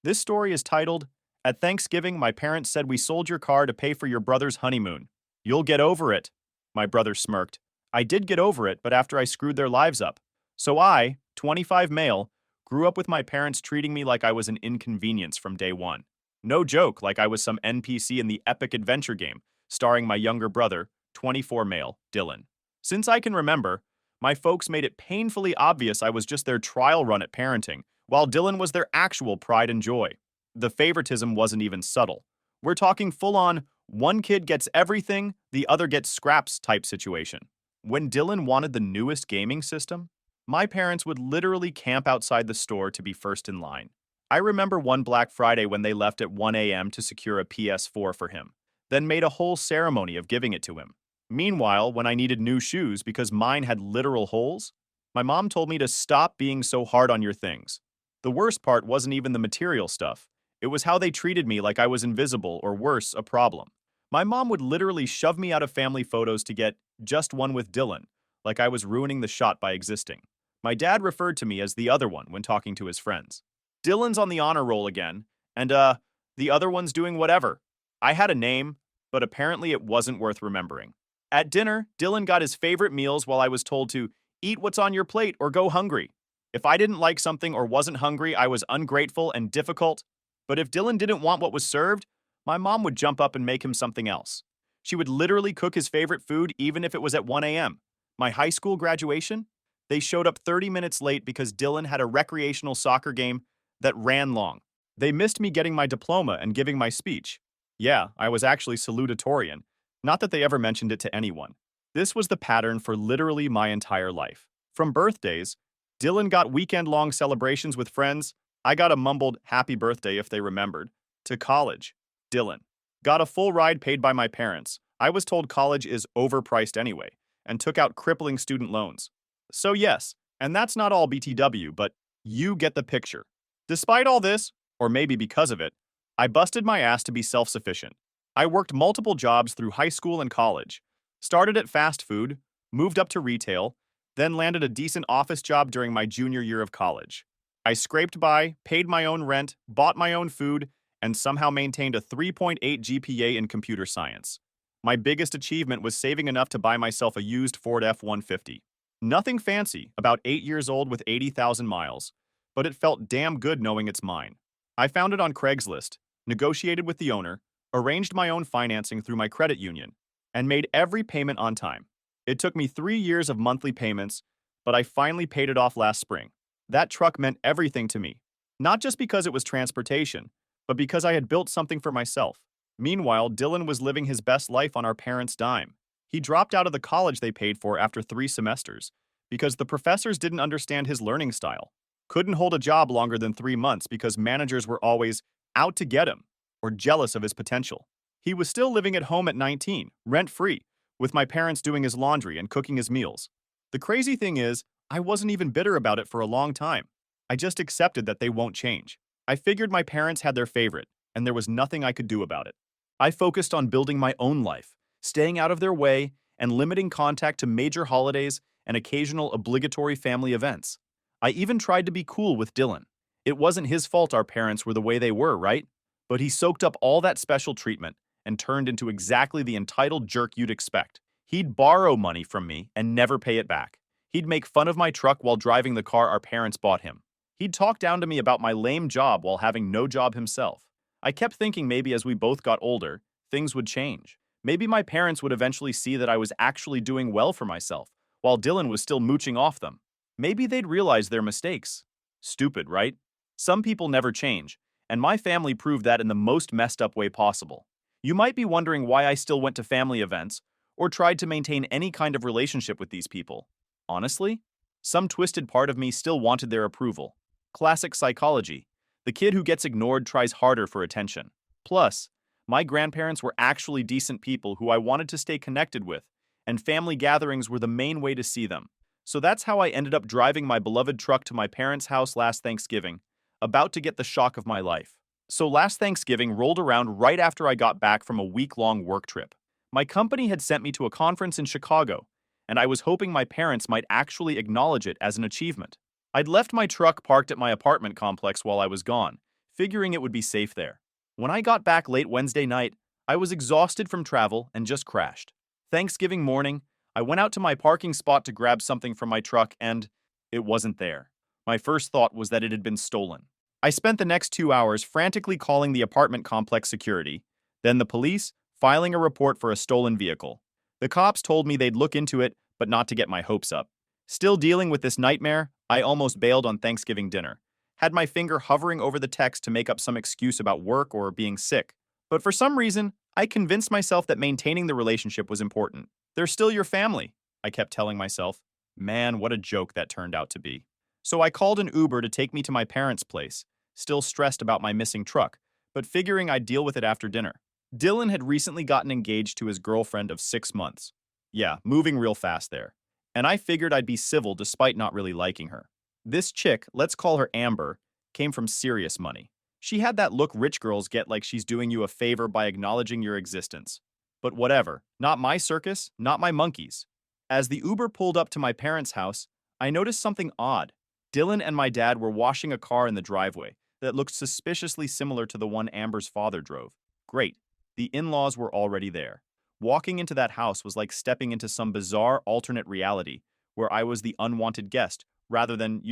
This story is titled, At Thanksgiving, My Parents Said We Sold Your Car to Pay for Your Brother's Honeymoon. You'll get over it. My brother smirked. I did get over it, but after I screwed their lives up. So I, 25 male, grew up with my parents treating me like I was an inconvenience from day one. No joke, like I was some NPC in the epic adventure game, starring my younger brother, 24 male, Dylan. Since I can remember, my folks made it painfully obvious I was just their trial run at parenting, while Dylan was their actual pride and joy. The favoritism wasn't even subtle. We're talking full-on, one kid gets everything, the other gets scraps type situation. When Dylan wanted the newest gaming system, my parents would literally camp outside the store to be first in line. I remember one Black Friday when they left at 1 a.m. to secure a PS4 for him, then made a whole ceremony of giving it to him. Meanwhile, when I needed new shoes because mine had literal holes, my mom told me to stop being so hard on your things. The worst part wasn't even the material stuff. It was how they treated me like I was invisible or worse, a problem. My mom would literally shove me out of family photos to get just one with Dylan, like I was ruining the shot by existing. My dad referred to me as the other one when talking to his friends. Dylan's on the honor roll again, and the other one's doing whatever. I had a name, but apparently it wasn't worth remembering. At dinner, Dylan got his favorite meals while I was told to eat what's on your plate or go hungry. If I didn't like something or wasn't hungry, I was ungrateful and difficult. But if Dylan didn't want what was served, my mom would jump up and make him something else. She would literally cook his favorite food even if it was at 1 a.m. My high school graduation, they showed up 30 minutes late because Dylan had a recreational soccer game that ran long. They missed me getting my diploma and giving my speech. Yeah, I was actually salutatorian. Not that they ever mentioned it to anyone. This was the pattern for literally my entire life. From birthdays, Dylan got weekend-long celebrations with friends. I got a mumbled happy birthday if they remembered. To college, Dylan got a full ride paid by my parents. I was told college is overpriced anyway, and took out crippling student loans. So yes, and that's not all BTW, but you get the picture. Despite all this, or maybe because of it, I busted my ass to be self-sufficient. I worked multiple jobs through high school and college. Started at fast food, moved up to retail, then landed a decent office job during my junior year of college. I scraped by, paid my own rent, bought my own food, and somehow maintained a 3.8 GPA in computer science. My biggest achievement was saving enough to buy myself a used Ford F-150. Nothing fancy, about 8 years old with 80,000 miles, but it felt damn good knowing it's mine. I found it on Craigslist, negotiated with the owner, arranged my own financing through my credit union, and made every payment on time. It took me 3 years of monthly payments, but I finally paid it off last spring. That truck meant everything to me, not just because it was transportation, but because I had built something for myself. Meanwhile, Dylan was living his best life on our parents' dime. He dropped out of the college they paid for after 3 semesters because the professors didn't understand his learning style. Couldn't hold a job longer than 3 months because managers were always out to get him or jealous of his potential. He was still living at home at 19, rent-free, with my parents doing his laundry and cooking his meals. The crazy thing is, I wasn't even bitter about it for a long time. I just accepted that they won't change. I figured my parents had their favorite, and there was nothing I could do about it. I focused on building my own life, staying out of their way, and limiting contact to major holidays and occasional obligatory family events. I even tried to be cool with Dylan. It wasn't his fault our parents were the way they were, right? But he soaked up all that special treatment and turned into exactly the entitled jerk you'd expect. He'd borrow money from me and never pay it back. He'd make fun of my truck while driving the car our parents bought him. He'd talk down to me about my lame job while having no job himself. I kept thinking maybe as we both got older, things would change. Maybe my parents would eventually see that I was actually doing well for myself, while Dylan was still mooching off them. Maybe they'd realize their mistakes. Stupid, right? Some people never change, and my family proved that in the most messed up way possible. You might be wondering why I still went to family events or tried to maintain any kind of relationship with these people. Honestly, some twisted part of me still wanted their approval. Classic psychology. The kid who gets ignored tries harder for attention. Plus, my grandparents were actually decent people who I wanted to stay connected with, and family gatherings were the main way to see them. So that's how I ended up driving my beloved truck to my parents' house last Thanksgiving, about to get the shock of my life. So last Thanksgiving rolled around right after I got back from a week-long work trip. My company had sent me to a conference in Chicago, and I was hoping my parents might actually acknowledge it as an achievement. I'd left my truck parked at my apartment complex while I was gone, figuring it would be safe there. When I got back late Wednesday night, I was exhausted from travel and just crashed. Thanksgiving morning, I went out to my parking spot to grab something from my truck and it wasn't there. My first thought was that it had been stolen. I spent the next 2 hours frantically calling the apartment complex security, then the police, filing a report for a stolen vehicle. The cops told me they'd look into it, but not to get my hopes up. Still dealing with this nightmare, I almost bailed on Thanksgiving dinner. Had my finger hovering over the text to make up some excuse about work or being sick. But for some reason, I convinced myself that maintaining the relationship was important. They're still your family, I kept telling myself. Man, what a joke that turned out to be. So I called an Uber to take me to my parents' place, still stressed about my missing truck, but figuring I'd deal with it after dinner. Dylan had recently gotten engaged to his girlfriend of 6 months. Yeah, moving real fast there. And I figured I'd be civil despite not really liking her. This chick, let's call her Amber, came from serious money. She had that look rich girls get like she's doing you a favor by acknowledging your existence. But whatever, not my circus, not my monkeys. As the Uber pulled up to my parents' house, I noticed something odd. Dylan and my dad were washing a car in the driveway that looked suspiciously similar to the one Amber's father drove. Great. The in-laws were already there. Walking into that house was like stepping into some bizarre alternate reality where I was the unwanted guest rather than,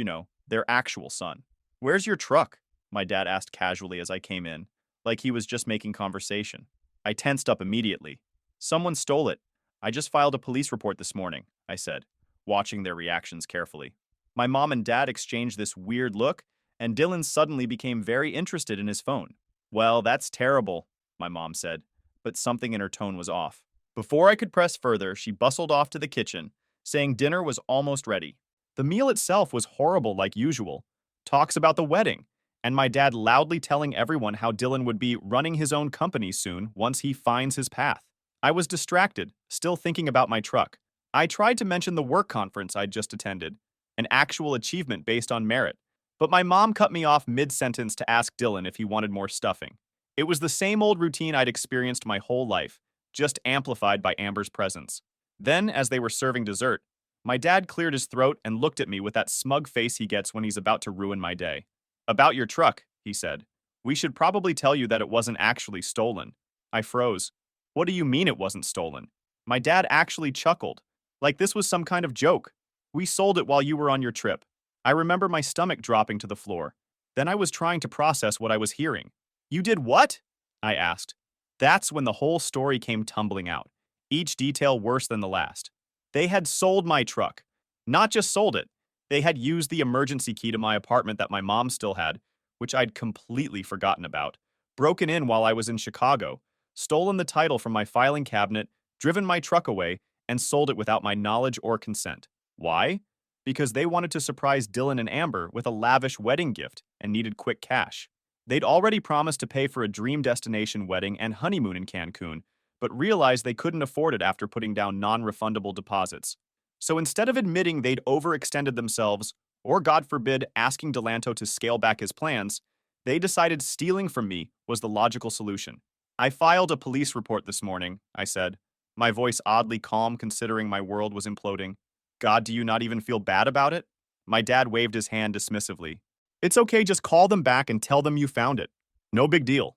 their actual son. "Where's your truck?" my dad asked casually as I came in, like he was just making conversation. I tensed up immediately. "Someone stole it. I just filed a police report this morning," I said, watching their reactions carefully. My mom and dad exchanged this weird look, and Dylan suddenly became very interested in his phone. "Well, that's terrible," my mom said, but something in her tone was off. Before I could press further, she bustled off to the kitchen, saying dinner was almost ready. The meal itself was horrible like usual. Talks about the wedding, and my dad loudly telling everyone how Dylan would be running his own company soon once he finds his path. I was distracted, still thinking about my truck. I tried to mention the work conference I'd just attended, an actual achievement based on merit, but my mom cut me off mid-sentence to ask Dylan if he wanted more stuffing. It was the same old routine I'd experienced my whole life, just amplified by Amber's presence. Then, as they were serving dessert, my dad cleared his throat and looked at me with that smug face he gets when he's about to ruin my day. "About your truck," he said. "We should probably tell you that it wasn't actually stolen." I froze. "What do you mean it wasn't stolen?" My dad actually chuckled, like this was some kind of joke. "We sold it while you were on your trip." I remember my stomach dropping to the floor. Then I was trying to process what I was hearing. "You did what?" I asked. That's when the whole story came tumbling out, each detail worse than the last. They had sold my truck. Not just sold it, they had used the emergency key to my apartment that my mom still had, which I'd completely forgotten about, broken in while I was in Chicago, stolen the title from my filing cabinet, driven my truck away, and sold it without my knowledge or consent. Why? Because they wanted to surprise Dylan and Amber with a lavish wedding gift and needed quick cash. They'd already promised to pay for a dream destination wedding and honeymoon in Cancun, but realized they couldn't afford it after putting down non-refundable deposits. So instead of admitting they'd overextended themselves, or God forbid, asking Delanto to scale back his plans, they decided stealing from me was the logical solution. "I filed a police report this morning," I said, my voice oddly calm considering my world was imploding. "God, do you not even feel bad about it?" My dad waved his hand dismissively. "It's okay, just call them back and tell them you found it. No big deal."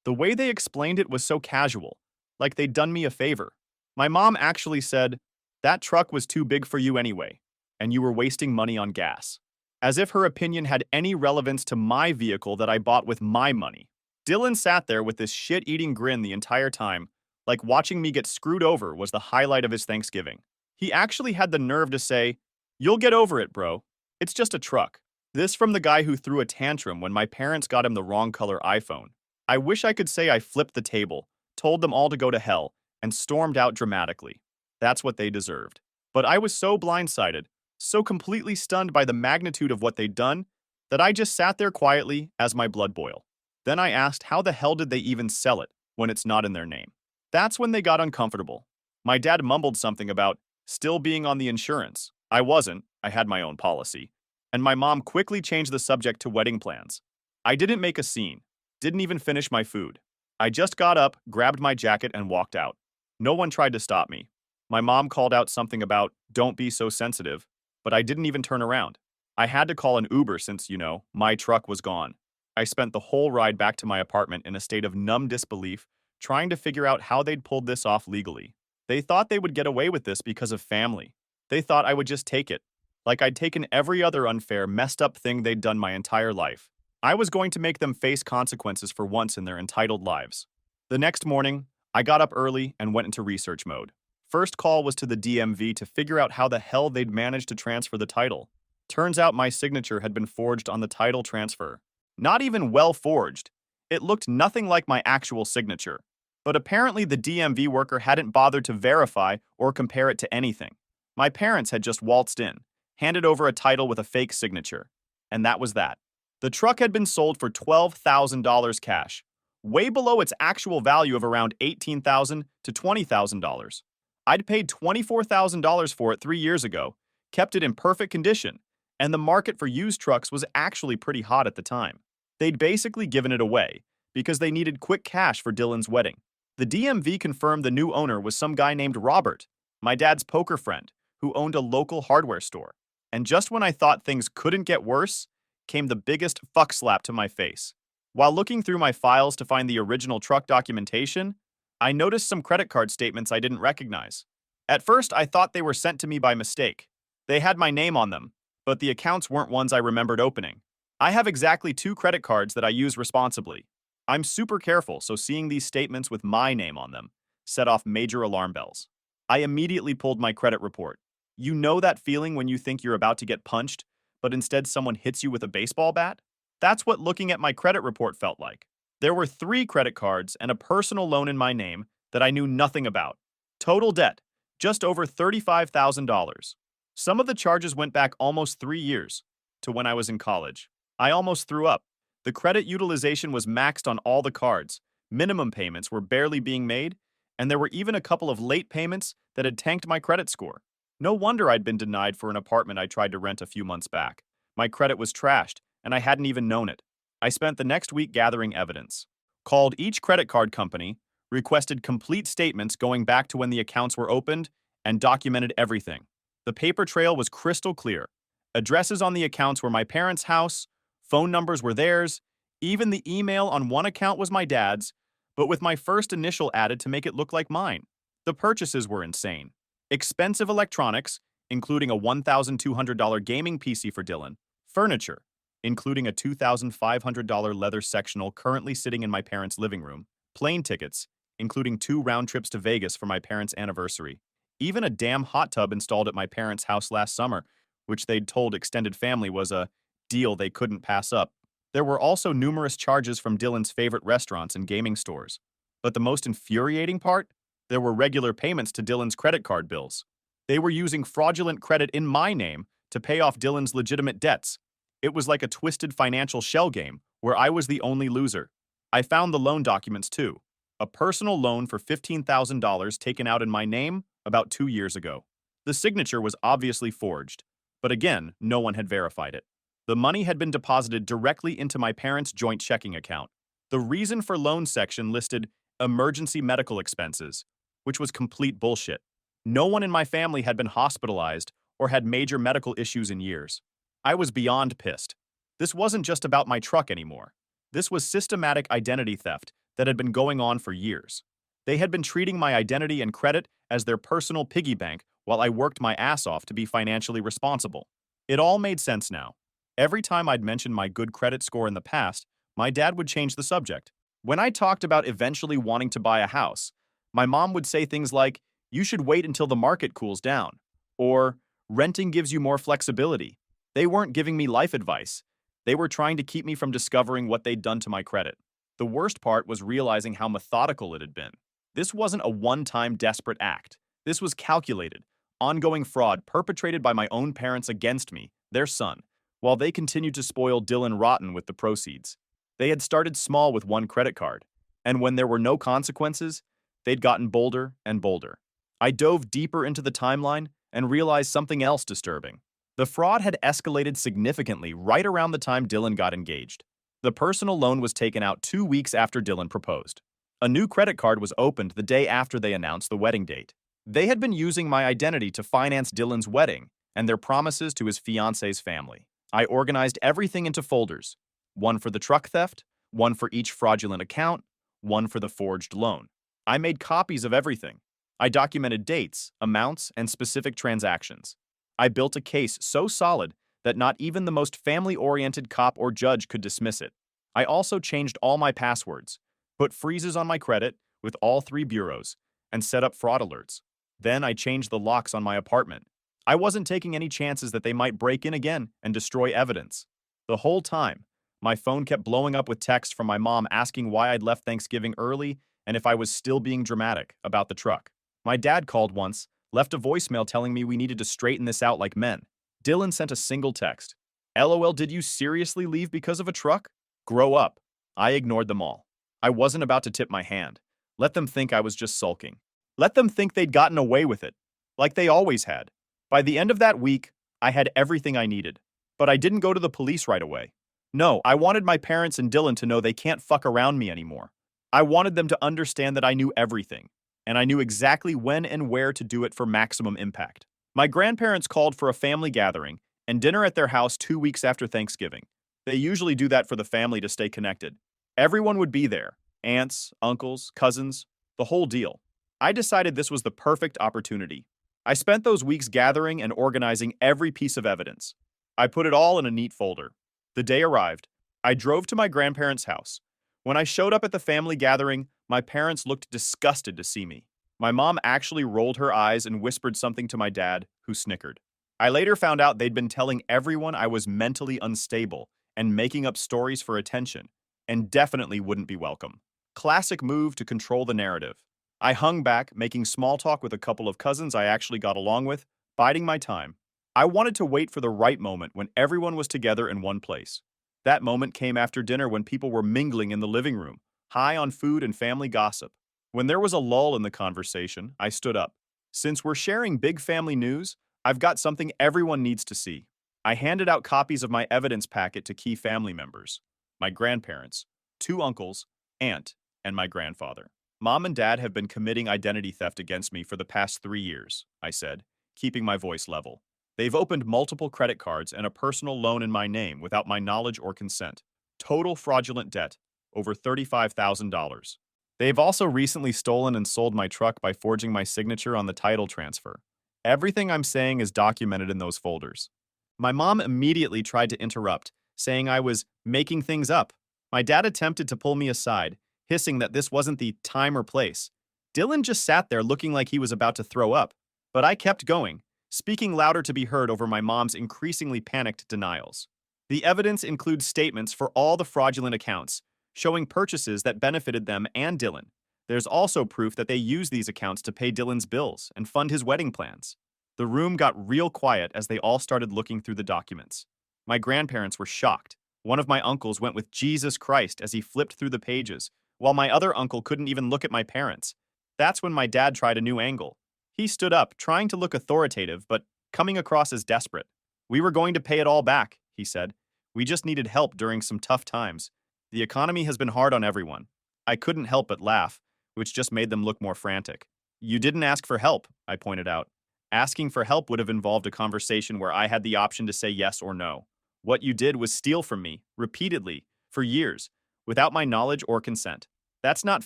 The way they explained it was so casual, like they'd done me a favor. My mom actually said, "That truck was too big for you anyway, and you were wasting money on gas." As if her opinion had any relevance to my vehicle that I bought with my money. Dylan sat there with this shit-eating grin the entire time, like watching me get screwed over was the highlight of his Thanksgiving. He actually had the nerve to say, "You'll get over it, bro. It's just a truck." This from the guy who threw a tantrum when my parents got him the wrong color iPhone. I wish I could say I flipped the table, told them all to go to hell, and stormed out dramatically. That's what they deserved. But I was so blindsided, so completely stunned by the magnitude of what they'd done, that I just sat there quietly as my blood boiled. Then I asked how the hell did they even sell it when it's not in their name. That's when they got uncomfortable. My dad mumbled something about still being on the insurance. I wasn't, I had my own policy. And my mom quickly changed the subject to wedding plans. I didn't make a scene, didn't even finish my food. I just got up, grabbed my jacket, and walked out. No one tried to stop me. My mom called out something about, "Don't be so sensitive," but I didn't even turn around. I had to call an Uber since, my truck was gone. I spent the whole ride back to my apartment in a state of numb disbelief, trying to figure out how they'd pulled this off legally. They thought they would get away with this because of family. They thought I would just take it, like I'd taken every other unfair, messed up thing they'd done my entire life. I was going to make them face consequences for once in their entitled lives. The next morning, I got up early and went into research mode. First call was to the DMV to figure out how the hell they'd managed to transfer the title. Turns out my signature had been forged on the title transfer. Not even well forged. It looked nothing like my actual signature. But apparently the DMV worker hadn't bothered to verify or compare it to anything. My parents had just waltzed in, handed over a title with a fake signature. And that was that. The truck had been sold for $12,000 cash, way below its actual value of around $18,000 to $20,000. I'd paid $24,000 for it 3 years ago, kept it in perfect condition, and the market for used trucks was actually pretty hot at the time. They'd basically given it away because they needed quick cash for Dylan's wedding. The DMV confirmed the new owner was some guy named Robert, my dad's poker friend, who owned a local hardware store. And just when I thought things couldn't get worse, came the biggest fuck slap to my face. While looking through my files to find the original truck documentation, I noticed some credit card statements I didn't recognize. At first, I thought they were sent to me by mistake. They had my name on them, but the accounts weren't ones I remembered opening. I have exactly 2 credit cards that I use responsibly. I'm super careful, so seeing these statements with my name on them set off major alarm bells. I immediately pulled my credit report. You know that feeling when you think you're about to get punched, but instead someone hits you with a baseball bat? That's what looking at my credit report felt like. There were 3 credit cards and a personal loan in my name that I knew nothing about. Total debt, just over $35,000. Some of the charges went back almost 3 years, to when I was in college. I almost threw up. The credit utilization was maxed on all the cards, minimum payments were barely being made, and there were even a couple of late payments that had tanked my credit score. No wonder I'd been denied for an apartment I tried to rent a few months back. My credit was trashed, and I hadn't even known it. I spent the next week gathering evidence. Called each credit card company, requested complete statements going back to when the accounts were opened, and documented everything. The paper trail was crystal clear. Addresses on the accounts were my parents' house, phone numbers were theirs, even the email on one account was my dad's, but with my first initial added to make it look like mine. The purchases were insane. Expensive electronics, including a $1,200 gaming PC for Dylan, furniture, including a $2,500 leather sectional currently sitting in my parents' living room, plane tickets, including 2 round trips to Vegas for my parents' anniversary, even a damn hot tub installed at my parents' house last summer, which they'd told extended family was a deal they couldn't pass up. There were also numerous charges from Dylan's favorite restaurants and gaming stores. But the most infuriating part? There were regular payments to Dylan's credit card bills. They were using fraudulent credit in my name to pay off Dylan's legitimate debts. It was like a twisted financial shell game where I was the only loser. I found the loan documents too. A personal loan for $15,000 taken out in my name about 2 years ago. The signature was obviously forged, but again, no one had verified it. The money had been deposited directly into my parents' joint checking account. The reason for loan section listed emergency medical expenses, which was complete bullshit. No one in my family had been hospitalized or had major medical issues in years. I was beyond pissed. This wasn't just about my truck anymore. This was systematic identity theft that had been going on for years. They had been treating my identity and credit as their personal piggy bank while I worked my ass off to be financially responsible. It all made sense now. Every time I'd mentioned my good credit score in the past, my dad would change the subject. When I talked about eventually wanting to buy a house, my mom would say things like, "You should wait until the market cools down," or "Renting gives you more flexibility." They weren't giving me life advice. They were trying to keep me from discovering what they'd done to my credit. The worst part was realizing how methodical it had been. This wasn't a one-time desperate act. This was calculated, ongoing fraud perpetrated by my own parents against me, their son, while they continued to spoil Dylan rotten with the proceeds. They had started small with one credit card, and when there were no consequences, they'd gotten bolder and bolder. I dove deeper into the timeline and realized something else disturbing. The fraud had escalated significantly right around the time Dylan got engaged. The personal loan was taken out 2 weeks after Dylan proposed. A new credit card was opened the day after they announced the wedding date. They had been using my identity to finance Dylan's wedding and their promises to his fiance's family. I organized everything into folders. One for the truck theft, one for each fraudulent account, one for the forged loan. I made copies of everything. I documented dates, amounts, and specific transactions. I built a case so solid that not even the most family-oriented cop or judge could dismiss it. I also changed all my passwords, put freezes on my credit with all 3 bureaus, and set up fraud alerts. Then I changed the locks on my apartment. I wasn't taking any chances that they might break in again and destroy evidence. The whole time, my phone kept blowing up with texts from my mom asking why I'd left Thanksgiving early and if I was still being dramatic about the truck. My dad called once, left a voicemail telling me we needed to straighten this out like men. Dylan sent a single text. LOL, did you seriously leave because of a truck? Grow up. I ignored them all. I wasn't about to tip my hand. Let them think I was just sulking. Let them think they'd gotten away with it, like they always had. By the end of that week, I had everything I needed. But I didn't go to the police right away. No, I wanted my parents and Dylan to know they can't fuck around me anymore. I wanted them to understand that I knew everything, and I knew exactly when and where to do it for maximum impact. My grandparents called for a family gathering and dinner at their house 2 weeks after Thanksgiving. They usually do that for the family to stay connected. Everyone would be there, aunts, uncles, cousins, the whole deal. I decided this was the perfect opportunity. I spent those weeks gathering and organizing every piece of evidence. I put it all in a neat folder. The day arrived. I drove to my grandparents' house. When I showed up at the family gathering, my parents looked disgusted to see me. My mom actually rolled her eyes and whispered something to my dad, who snickered. I later found out they'd been telling everyone I was mentally unstable and making up stories for attention, and definitely wouldn't be welcome. Classic move to control the narrative. I hung back, making small talk with a couple of cousins I actually got along with, biding my time. I wanted to wait for the right moment when everyone was together in one place. That moment came after dinner when people were mingling in the living room, high on food and family gossip. When there was a lull in the conversation, I stood up. Since we're sharing big family news, I've got something everyone needs to see. I handed out copies of my evidence packet to key family members. My grandparents, 2 uncles, aunt, and my grandfather. Mom and Dad have been committing identity theft against me for the past 3 years, I said, keeping my voice level. They've opened multiple credit cards and a personal loan in my name without my knowledge or consent. Total fraudulent debt, over $35,000. They've also recently stolen and sold my truck by forging my signature on the title transfer. Everything I'm saying is documented in those folders. My mom immediately tried to interrupt, saying I was making things up. My dad attempted to pull me aside, hissing that this wasn't the time or place. Dylan just sat there looking like he was about to throw up. But I kept going, speaking louder to be heard over my mom's increasingly panicked denials. The evidence includes statements for all the fraudulent accounts, showing purchases that benefited them and Dylan. There's also proof that they used these accounts to pay Dylan's bills and fund his wedding plans. The room got real quiet as they all started looking through the documents. My grandparents were shocked. One of my uncles went with Jesus Christ as he flipped through the pages, while my other uncle couldn't even look at my parents. That's when my dad tried a new angle. He stood up, trying to look authoritative, but coming across as desperate. We were going to pay it all back, he said. We just needed help during some tough times. The economy has been hard on everyone. I couldn't help but laugh, which just made them look more frantic. You didn't ask for help, I pointed out. Asking for help would have involved a conversation where I had the option to say yes or no. What you did was steal from me, repeatedly, for years, without my knowledge or consent. That's not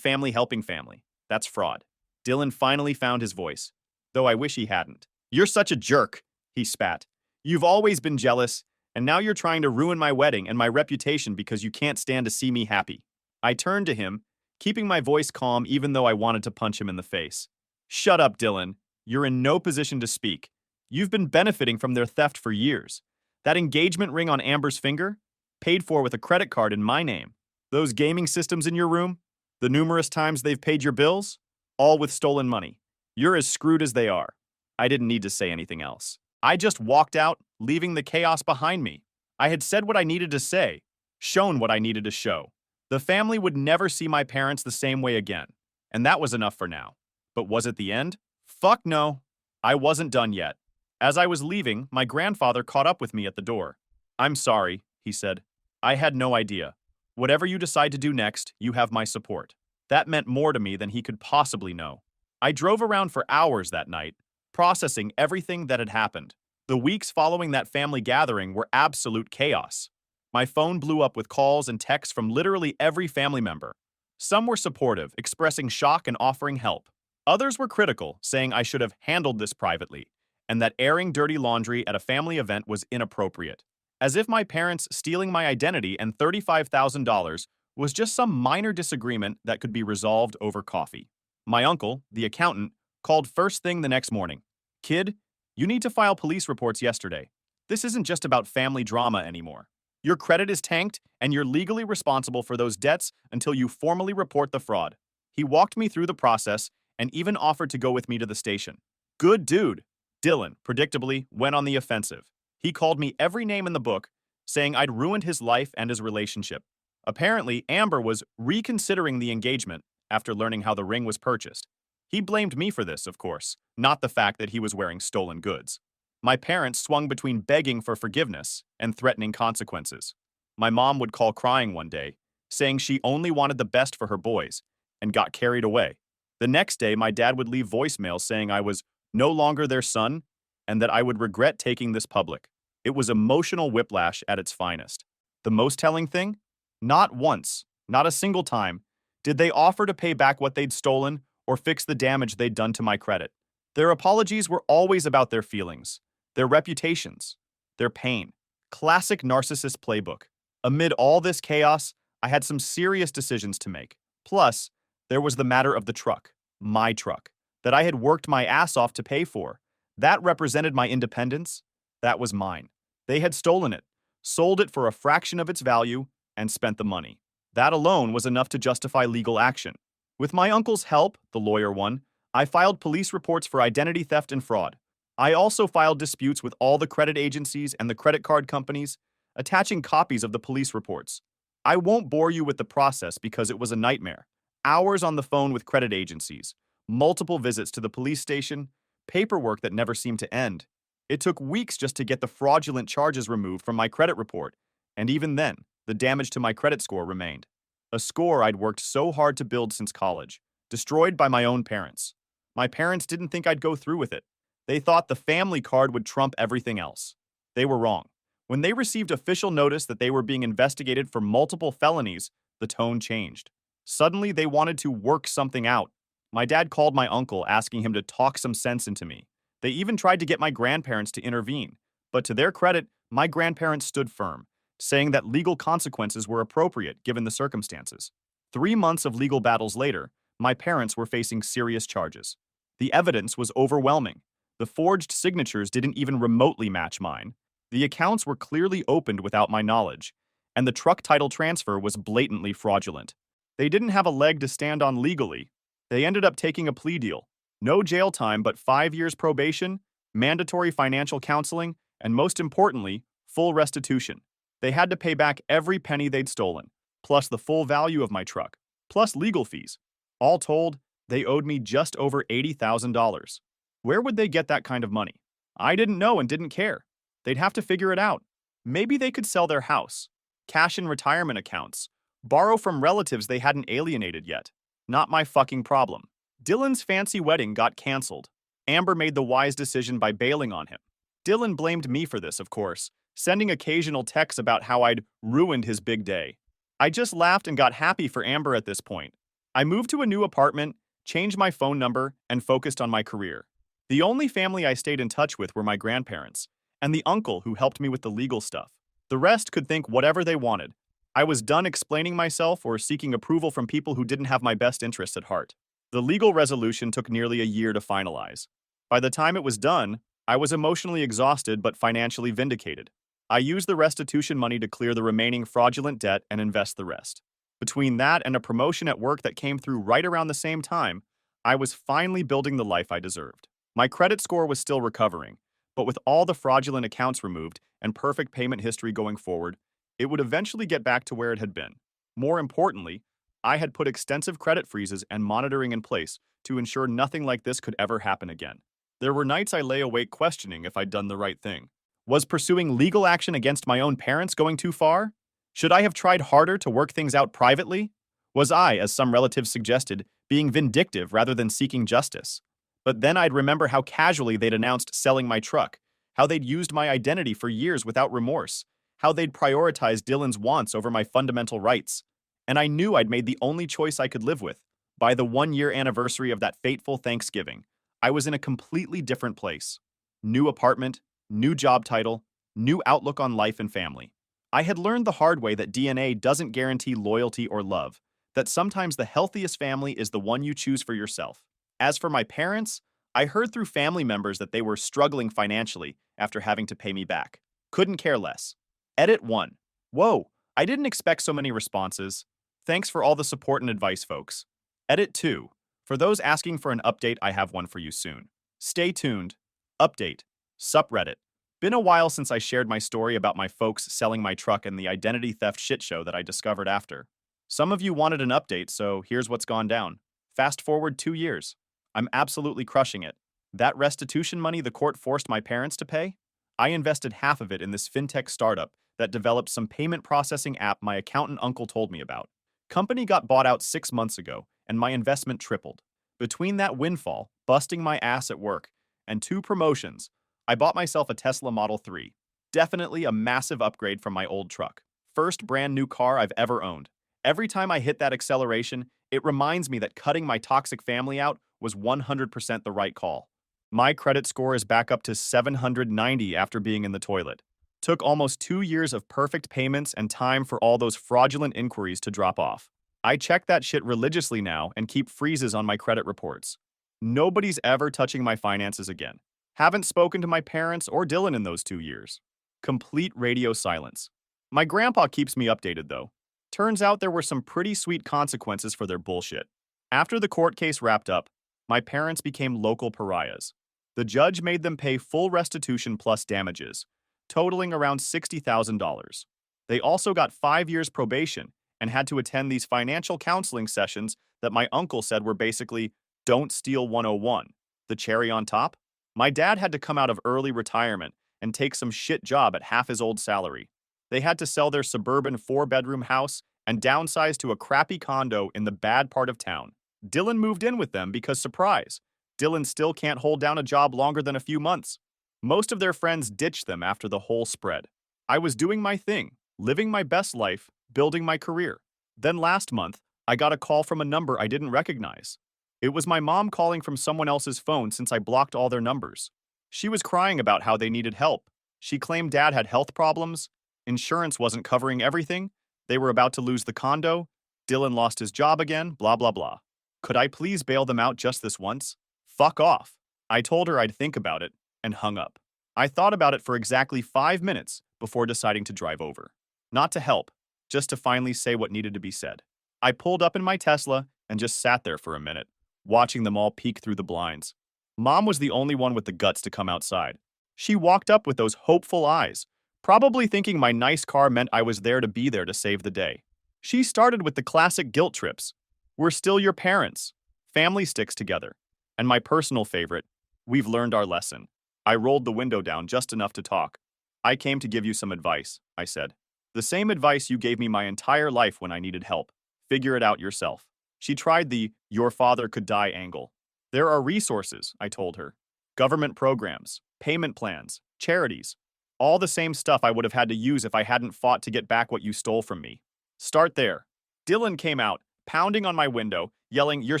family helping family. That's fraud. Dylan finally found his voice, though I wish he hadn't. You're such a jerk, he spat. You've always been jealous, and now you're trying to ruin my wedding and my reputation because you can't stand to see me happy. I turned to him, keeping my voice calm even though I wanted to punch him in the face. Shut up, Dylan. You're in no position to speak. You've been benefiting from their theft for years. That engagement ring on Amber's finger? Paid for with a credit card in my name. Those gaming systems in your room? The numerous times they've paid your bills? All with stolen money. You're as screwed as they are. I didn't need to say anything else. I just walked out, leaving the chaos behind me. I had said what I needed to say, shown what I needed to show. The family would never see my parents the same way again, and that was enough for now. But was it the end? Fuck no. I wasn't done yet. As I was leaving, my grandfather caught up with me at the door. I'm sorry, he said. I had no idea. Whatever you decide to do next, you have my support. That meant more to me than he could possibly know. I drove around for hours that night, processing everything that had happened. The weeks following that family gathering were absolute chaos. My phone blew up with calls and texts from literally every family member. Some were supportive, expressing shock and offering help. Others were critical, saying I should have handled this privately, and that airing dirty laundry at a family event was inappropriate. As if my parents stealing my identity and $35,000 was just some minor disagreement that could be resolved over coffee. My uncle, the accountant, called first thing the next morning. Kid, you need to file police reports yesterday. This isn't just about family drama anymore. Your credit is tanked, and you're legally responsible for those debts until you formally report the fraud. He walked me through the process and even offered to go with me to the station. Good dude. Dylan, predictably, went on the offensive. He called me every name in the book, saying I'd ruined his life and his relationship. Apparently, Amber was reconsidering the engagement after learning how the ring was purchased. He blamed me for this, of course, not the fact that he was wearing stolen goods. My parents swung between begging for forgiveness and threatening consequences. My mom would call crying one day, saying she only wanted the best for her boys, and got carried away. The next day, my dad would leave voicemails saying I was no longer their son and that I would regret taking this public. It was emotional whiplash at its finest. The most telling thing? Not once, not a single time, did they offer to pay back what they'd stolen or fix the damage they'd done to my credit. Their apologies were always about their feelings, their reputations, their pain. Classic narcissist playbook. Amid all this chaos, I had some serious decisions to make. Plus, there was the matter of the truck, my truck, that I had worked my ass off to pay for. That represented my independence. That was mine. They had stolen it, sold it for a fraction of its value, and spent the money. That alone was enough to justify legal action. With my uncle's help, the lawyer one, I filed police reports for identity theft and fraud. I also filed disputes with all the credit agencies and the credit card companies, attaching copies of the police reports. I won't bore you with the process because it was a nightmare. Hours on the phone with credit agencies, multiple visits to the police station, paperwork that never seemed to end. It took weeks just to get the fraudulent charges removed from my credit report, and even then, the damage to my credit score remained. A score I'd worked so hard to build since college, destroyed by my own parents. My parents didn't think I'd go through with it. They thought the family card would trump everything else. They were wrong. When they received official notice that they were being investigated for multiple felonies, the tone changed. Suddenly, they wanted to work something out. My dad called my uncle, asking him to talk some sense into me. They even tried to get my grandparents to intervene. But to their credit, my grandparents stood firm, saying that legal consequences were appropriate given the circumstances. 3 months of legal battles later, my parents were facing serious charges. The evidence was overwhelming. The forged signatures didn't even remotely match mine. The accounts were clearly opened without my knowledge, and the truck title transfer was blatantly fraudulent. They didn't have a leg to stand on legally. They ended up taking a plea deal. No jail time, but 5 years probation, mandatory financial counseling, and most importantly, full restitution. They had to pay back every penny they'd stolen, plus the full value of my truck, plus legal fees. All told, they owed me just over $80,000. Where would they get that kind of money? I didn't know and didn't care. They'd have to figure it out. Maybe they could sell their house, cash in retirement accounts, borrow from relatives they hadn't alienated yet. Not my fucking problem. Dylan's fancy wedding got canceled. Amber made the wise decision by bailing on him. Dylan blamed me for this, of course, sending occasional texts about how I'd ruined his big day. I just laughed and got happy for Amber at this point. I moved to a new apartment, changed my phone number, and focused on my career. The only family I stayed in touch with were my grandparents, and the uncle who helped me with the legal stuff. The rest could think whatever they wanted. I was done explaining myself or seeking approval from people who didn't have my best interests at heart. The legal resolution took nearly a year to finalize. By the time it was done, I was emotionally exhausted but financially vindicated. I used the restitution money to clear the remaining fraudulent debt and invest the rest. Between that and a promotion at work that came through right around the same time, I was finally building the life I deserved. My credit score was still recovering, but with all the fraudulent accounts removed and perfect payment history going forward, it would eventually get back to where it had been. More importantly, I had put extensive credit freezes and monitoring in place to ensure nothing like this could ever happen again. There were nights I lay awake questioning if I'd done the right thing. Was pursuing legal action against my own parents going too far? Should I have tried harder to work things out privately? Was I, as some relatives suggested, being vindictive rather than seeking justice? But then I'd remember how casually they'd announced selling my truck, how they'd used my identity for years without remorse, how they'd prioritize Dylan's wants over my fundamental rights. And I knew I'd made the only choice I could live with. By the 1 year anniversary of that fateful Thanksgiving, I was in a completely different place. New apartment, new job title, new outlook on life and family. I had learned the hard way that DNA doesn't guarantee loyalty or love, that sometimes the healthiest family is the one you choose for yourself. As for my parents, I heard through family members that they were struggling financially after having to pay me back. Couldn't care less. Edit 1. Whoa, I didn't expect so many responses. Thanks for all the support and advice, folks. Edit 2. For those asking for an update, I have one for you soon. Stay tuned. Update. Subreddit. Been a while since I shared my story about my folks selling my truck and the identity theft shitshow that I discovered after. Some of you wanted an update, so here's what's gone down. Fast forward 2 years. I'm absolutely crushing it. That restitution money the court forced my parents to pay? I invested half of it in this fintech startup that developed some payment processing app my accountant uncle told me about. Company got bought out 6 months ago, and my investment tripled. Between that windfall, busting my ass at work, and 2 promotions, I bought myself a Tesla Model 3. Definitely a massive upgrade from my old truck. First brand new car I've ever owned. Every time I hit that acceleration, it reminds me that cutting my toxic family out was 100% the right call. My credit score is back up to 790 after being in the toilet. Took almost 2 years of perfect payments and time for all those fraudulent inquiries to drop off. I check that shit religiously now and keep freezes on my credit reports. Nobody's ever touching my finances again. Haven't spoken to my parents or Dylan in those 2 years. Complete radio silence. My grandpa keeps me updated, though. Turns out there were some pretty sweet consequences for their bullshit. After the court case wrapped up, my parents became local pariahs. The judge made them pay full restitution plus damages, totaling around $60,000. They also got 5 years probation and had to attend these financial counseling sessions that my uncle said were basically "Don't Steal 101." The cherry on top? My dad had to come out of early retirement and take some shit job at half his old salary. They had to sell their suburban 4-bedroom house and downsize to a crappy condo in the bad part of town. Dylan moved in with them because, surprise, Dylan still can't hold down a job longer than a few months. Most of their friends ditched them after the whole spread. I was doing my thing, living my best life, building my career. Then last month, I got a call from a number I didn't recognize. It was my mom calling from someone else's phone since I blocked all their numbers. She was crying about how they needed help. She claimed dad had health problems, insurance wasn't covering everything, they were about to lose the condo, Dylan lost his job again, blah blah blah. Could I please bail them out just this once? Fuck off. I told her I'd think about it, and hung up. I thought about it for exactly 5 minutes before deciding to drive over. Not to help, just to finally say what needed to be said. I pulled up in my Tesla and just sat there for a minute, watching them all peek through the blinds. Mom was the only one with the guts to come outside. She walked up with those hopeful eyes, probably thinking my nice car meant I was there to be there to save the day. She started with the classic guilt trips. We're still your parents. Family sticks together. And my personal favorite, we've learned our lesson. I rolled the window down just enough to talk. I came to give you some advice, I said. The same advice you gave me my entire life when I needed help. Figure it out yourself. She tried the "your father could die" angle. There are resources, I told her. Government programs, payment plans, charities. All the same stuff I would have had to use if I hadn't fought to get back what you stole from me. Start there. Dylan came out, pounding on my window, yelling, "You're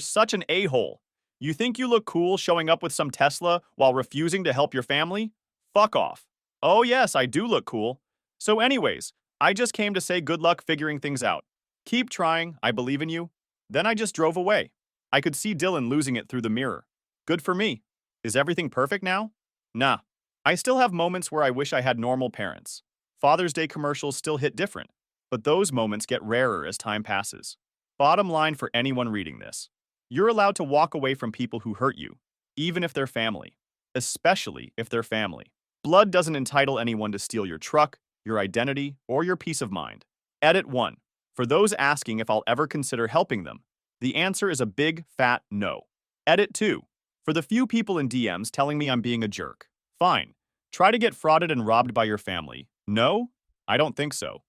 such an a-hole. You think you look cool showing up with some Tesla while refusing to help your family? Fuck off." Oh yes, I do look cool. So anyways, I just came to say good luck figuring things out. Keep trying, I believe in you. Then I just drove away. I could see Dylan losing it through the mirror. Good for me. Is everything perfect now? Nah. I still have moments where I wish I had normal parents. Father's Day commercials still hit different, but those moments get rarer as time passes. Bottom line for anyone reading this. You're allowed to walk away from people who hurt you, even if they're family. Especially if they're family. Blood doesn't entitle anyone to steal your truck, your identity, or your peace of mind. Edit 1. For those asking if I'll ever consider helping them, the answer is a big, fat no. Edit 2. For the few people in DMs telling me I'm being a jerk. Fine. Try to get frauded and robbed by your family. No? I don't think so.